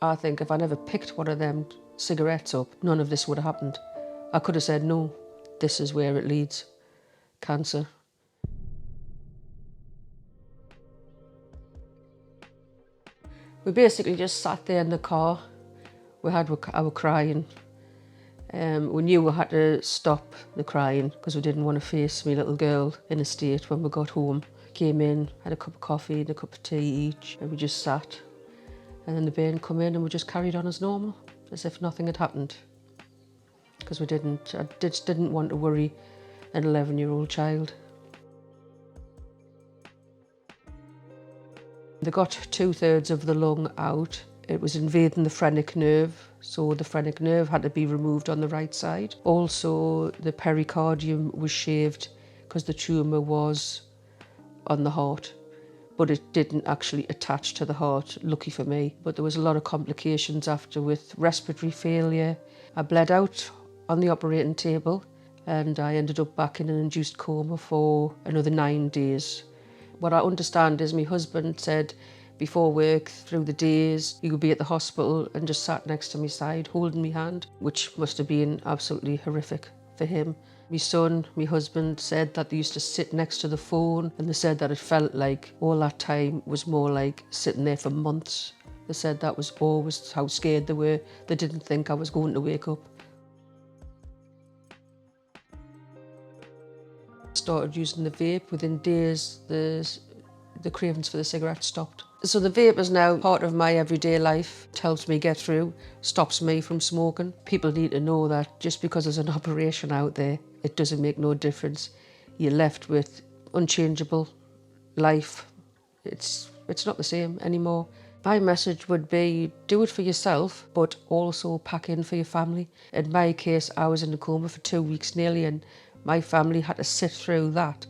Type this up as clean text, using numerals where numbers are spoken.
I think if I never picked one of them cigarettes up, none of this would have happened. I could have said, no, this is where it leads, cancer. We basically just sat there in the car. We had our crying. We knew we had to stop the crying because we didn't want to face my little girl in a state when we got home. Came in, had a cup of coffee and a cup of tea each, and we just sat. And then the bairn come in and we just carried on as normal, as if nothing had happened. Because I just didn't want to worry an 11-year-old child. They got 2/3 of the lung out. It was invading the phrenic nerve, so the phrenic nerve had to be removed on the right side. Also, the pericardium was shaved because the tumour was on the heart, but it didn't actually attach to the heart, lucky for me. But there was a lot of complications after with respiratory failure. I bled out on the operating table and I ended up back in an induced coma for another 9 days. What I understand is my husband said before work, through the days, he would be at the hospital and just sat next to my side, holding my hand, which must have been absolutely horrific for him. My son, my husband, said that they used to sit next to the phone, and they said that it felt like all that time was more like sitting there for months. They said that was always how scared they were. They didn't think I was going to wake up. Started using the vape. Within days, the cravings for the cigarette stopped. So the vape is now part of my everyday life. It helps me get through, stops me from smoking. People need to know that just because there's an operation out there, it doesn't make no difference. You're left with unchangeable life. It's not the same anymore. My message would be, do it for yourself, but also pack in for your family. In my case, I was in a coma for 2 weeks nearly, and my family had to sit through that.